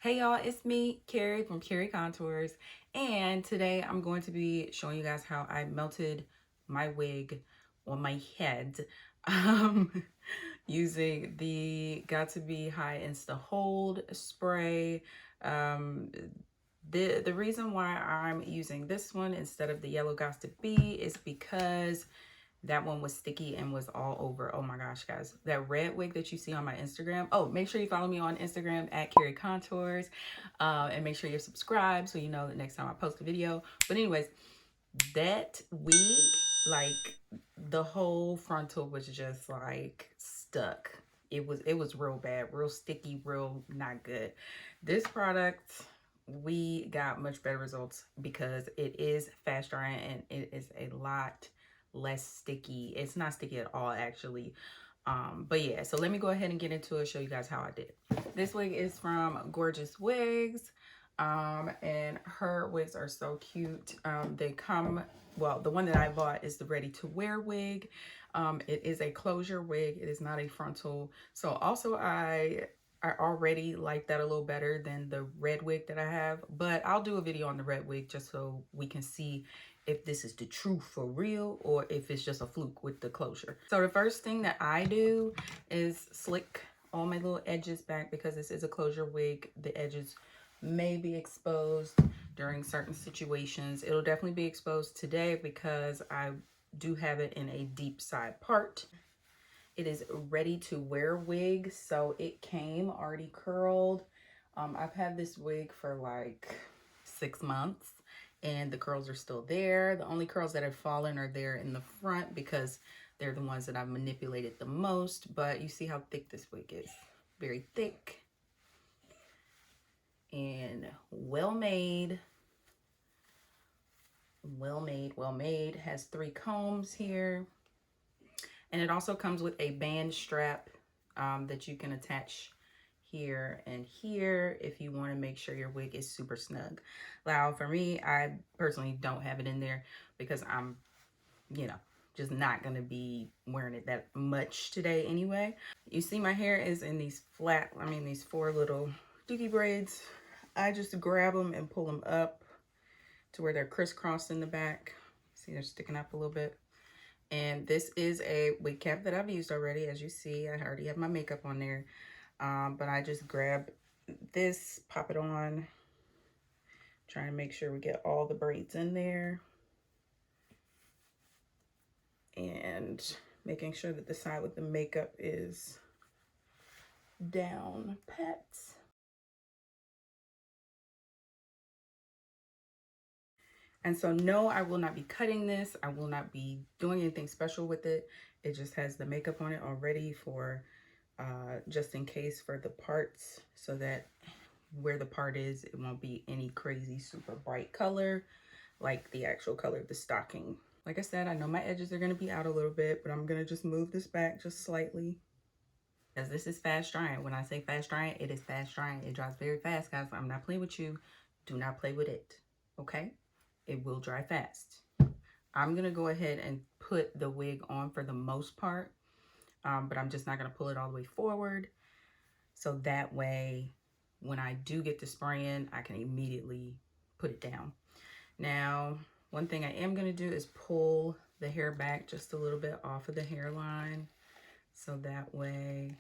Hey y'all, it's me, Carrie from Carrie Contours, and today I'm going to be showing you guys how I melted my wig on my head using the Got2B InstaHold spray. The reason why I'm using this one instead of the yellow Got2B is because that one was sticky and was all over. Oh my gosh, guys. That red wig that you see on my Instagram. Oh, make sure you follow me on Instagram at Carrie Contours. And make sure you're subscribed so you know the next time I post a video. But anyways, that wig, like the whole frontal was just like stuck. It was real bad, real sticky, real not good. This product, we got much better results because it is fast drying and it is a lot less sticky. It's not sticky at all actually. But yeah, so let me go ahead and get into it, show you guys how I did it. This wig is from GorJess Wigs. And her wigs are so cute. They come, well, the one that I bought is the ready to wear wig. It is a closure wig. It is not a frontal. So also I already like that a little better than the red wig that I have, but I'll do a video on the red wig just so we can see if this is the truth for real or if it's just a fluke with the closure. So the first thing that I do is slick all my little edges back because this is a closure wig. The edges may be exposed during certain situations. It'll definitely be exposed today because I do have it in a deep side part. It is ready to wear wig, so it came already curled. I've had this wig for like 6 months and the curls are still there. The only curls that have fallen are there in the front because they're the ones that I've manipulated the most. But you see how thick this wig is. Very thick and well made. Well made. Has 3 combs here. And it also comes with a band strap that you can attach here and here if you want to make sure your wig is super snug. Now, for me, I personally don't have it in there because I'm, you know, just not going to be wearing it that much today anyway. You see my hair is in these these 4 little dookie braids. I just grab them and pull them up to where they're crisscrossed in the back. See, they're sticking up a little bit. And this is a wig cap that I've used already. As you see, I already have my makeup on there. But I just grab this, pop it on, trying to make sure we get all the braids in there. And making sure that the side with the makeup is down pat. And so no, I will not be cutting this. I will not be doing anything special with it. It just has the makeup on it already for just in case for the parts, so that where the part is, it won't be any crazy super bright color like the actual color of the stocking. Like I said, I know my edges are going to be out a little bit, but I'm going to just move this back just slightly. Because this is fast drying. When I say fast drying, it is fast drying. It dries very fast, guys. I'm not playing with you. Do not play with it, okay? It will dry fast. I'm going to go ahead and put the wig on for the most part, but I'm just not going to pull it all the way forward. So that way, when I do get to spraying, I can immediately put it down. Now, one thing I am going to do is pull the hair back just a little bit off of the hairline, so that way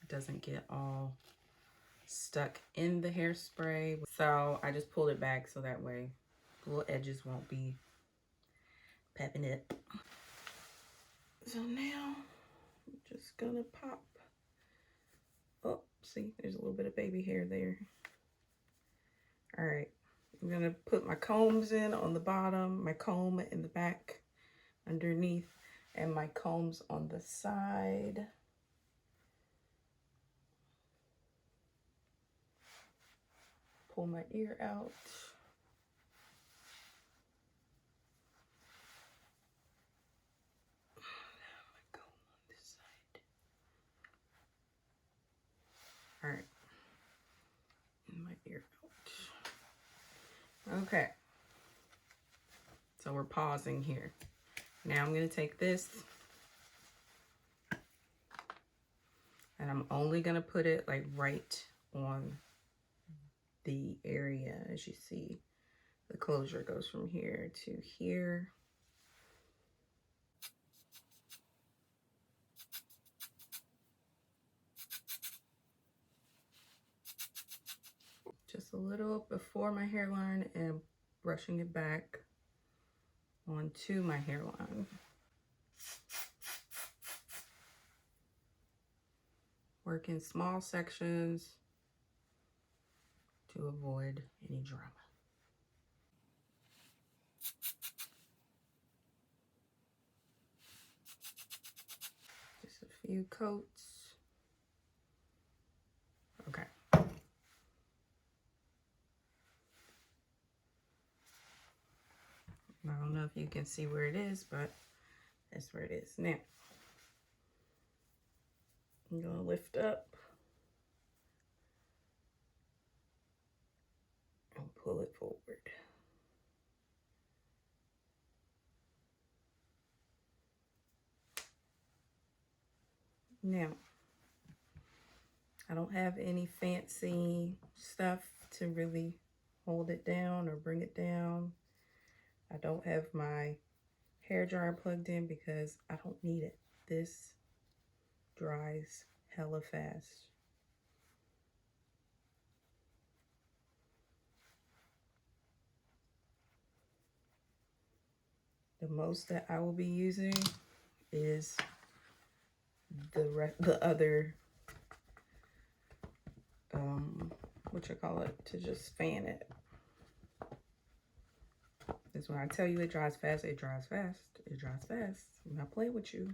it doesn't get all stuck in the hairspray. So I just pulled it back so that way the little edges won't be pepping it. So now I'm just gonna pop. Oh, see, there's a little bit of baby hair there. All right, I'm gonna put my combs in on the bottom, my comb in the back underneath, and my combs on the side. Pull my ear out. All right, and my ear out. Okay, so we're pausing here. Now I'm gonna take this and I'm only gonna put it like right on the area. As you see, the closure goes from here to here. Just a little before my hairline and brushing it back onto my hairline. Work in small sections to avoid any drama. Just a few coats. Okay. I don't know if you can see where it is, but that's where it is. Now, I'm gonna lift up and pull it forward. Now, I don't have any fancy stuff to really hold it down or bring it down. I don't have my hair dryer plugged in because I don't need it. This dries hella fast. The most that I will be using is the other what you call it, to just fan it. Because when I tell you it dries fast, it dries fast. It dries fast. I'm not playing with you.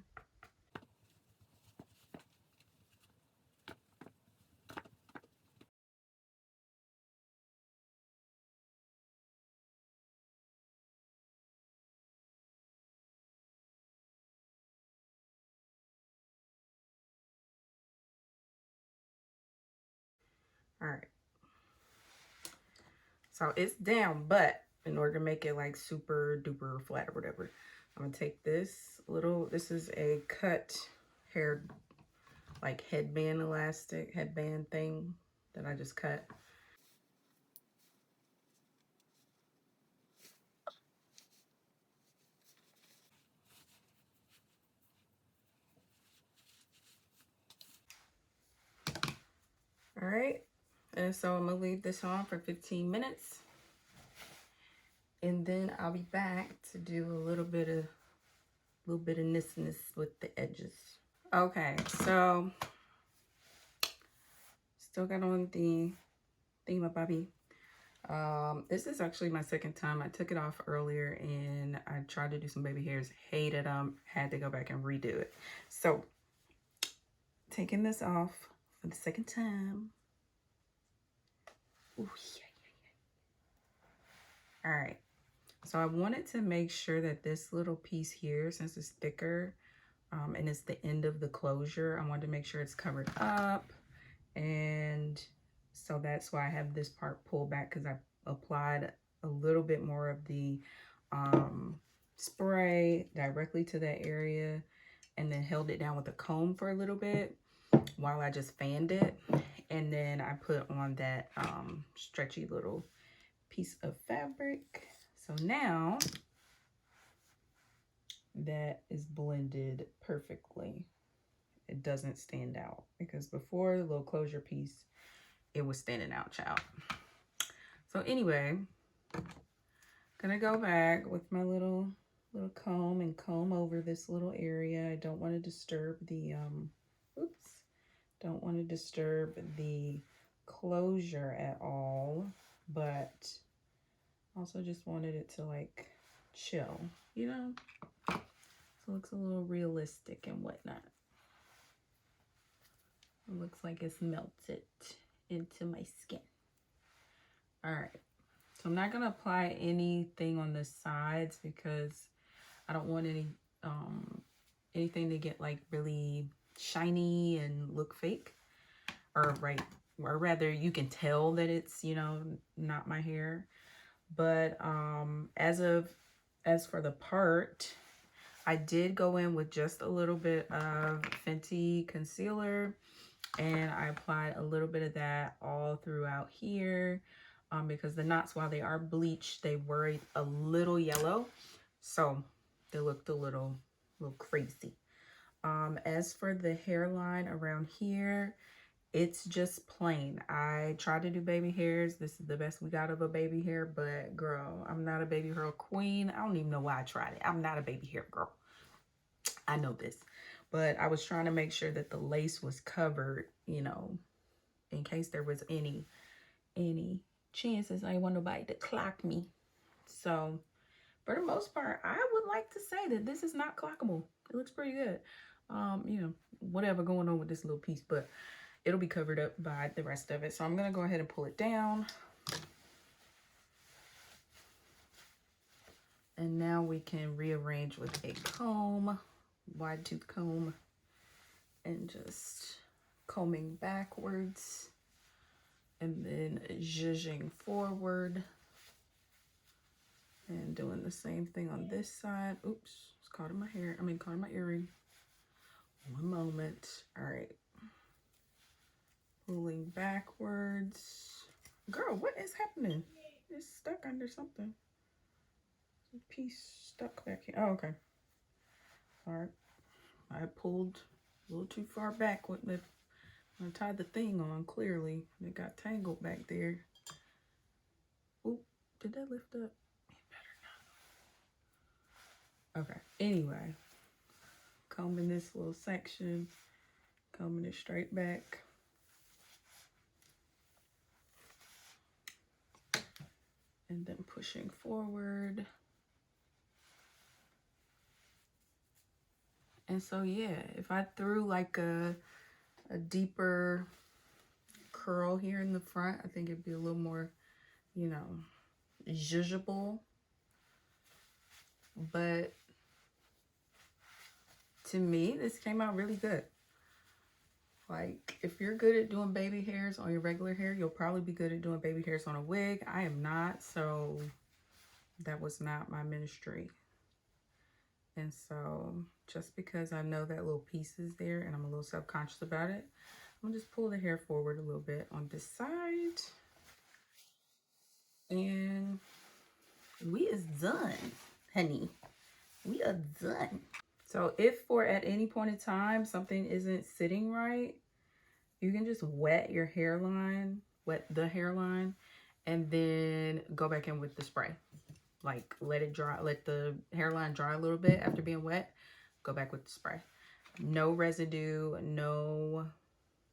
All right. So it's down, but in order to make it like super duper flat or whatever, I'm gonna take this little, this is a cut hair, like headband elastic, headband thing that I just cut. All right, and so I'm gonna leave this on for 15 minutes. And then I'll be back to do a little bit of ness with the edges. Okay, so still got on the thingamabobby. This is actually my second time. I took it off earlier and I tried to do some baby hairs, hated them, had to go back and redo it. So taking this off for the second time. Ooh, yeah. All right. So I wanted to make sure that this little piece here, since it's thicker, and it's the end of the closure, I wanted to make sure it's covered up. And so that's why I have this part pulled back, because I applied a little bit more of the spray directly to that area and then held it down with a comb for a little bit while I just fanned it. And then I put on that stretchy little piece of fabric. So now that is blended perfectly. It doesn't stand out, because before the little closure piece, it was standing out, child. So anyway, gonna go back with my little comb and comb over this little area. I don't want to disturb the don't want to disturb the closure at all, but also just wanted it to like chill, you know, so it looks a little realistic and whatnot. It looks like it's melted into my skin. All right, so I'm not gonna apply anything on the sides because I don't want anything to get like really shiny and look fake, or rather you can tell that it's, you know, not my hair. But as for the part, I did go in with just a little bit of Fenty concealer, and I applied a little bit of that all throughout here. because the knots, while they are bleached, they were a little yellow. So they looked a little crazy. As for the hairline around here, it's just plain. I tried to do baby hairs. This is the best we got of a baby hair, but girl, I'm not a baby hair queen. I don't even know why I tried it. I'm not a baby hair girl. I know this, but I was trying to make sure that the lace was covered, you know, in case there was any chances I want nobody to clock me. So for the most part, I would like to say that this is not clockable. It looks pretty good. You know, whatever going on with this little piece, but it'll be covered up by the rest of it. So I'm gonna go ahead and pull it down. And now we can rearrange with a comb, wide tooth comb, and just combing backwards and then zhuzhing forward and doing the same thing on this side. Oops, it's caught in my hair. Caught in my earring. One moment. All right. Pulling backwards. Girl, what is happening? It's stuck under something. A piece stuck back here. Oh, okay. All right. I pulled a little too far back with the, I tied the thing on, clearly. It got tangled back there. Oop, did that lift up? It better not. Okay, anyway. Combing this little section. Combing it straight back. And then pushing forward. And so, yeah, if I threw like a deeper curl here in the front, I think it'd be a little more, you know, zhuzhable. But to me, this came out really good. Like, if you're good at doing baby hairs on your regular hair, you'll probably be good at doing baby hairs on a wig. I am not, so that was not my ministry. And so just because I know that little piece is there and I'm a little self-conscious about it, I'm gonna just pull the hair forward a little bit on this side. And we is done, honey. We are done. So if for at any point in time something isn't sitting right, you can just wet your hairline, wet the hairline, and then go back in with the spray. Like, let it dry, let the hairline dry a little bit after being wet. Go back with the spray. No residue, no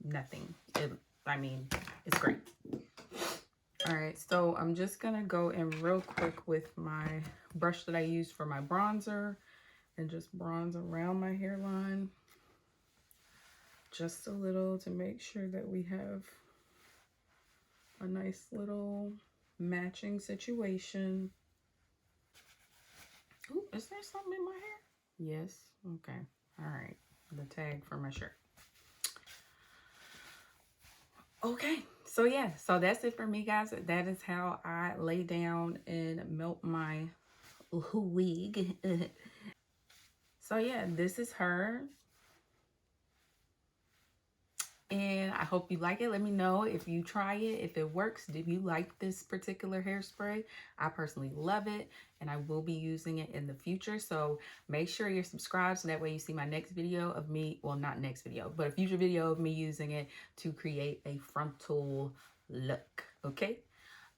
nothing. It's great. All right, so I'm just gonna go in real quick with my brush that I use for my bronzer and just bronze around my hairline. Just a little to make sure that we have a nice little matching situation. Ooh, is there something in my hair? Yes. Okay. All right. The tag for my shirt. Okay. So yeah. So that's it for me, guys. That is how I lay down and melt my wig. So yeah, this is her. And I hope you like it. Let me know if you try it, if it works. Did you like this particular hairspray? I personally love it, and I will be using it in the future. So make sure you're subscribed so that way you see my next video of me, well, not next video, but a future video of me using it to create a frontal look. Okay?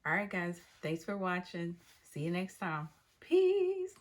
All right, guys. Thanks for watching. See you next time. Peace.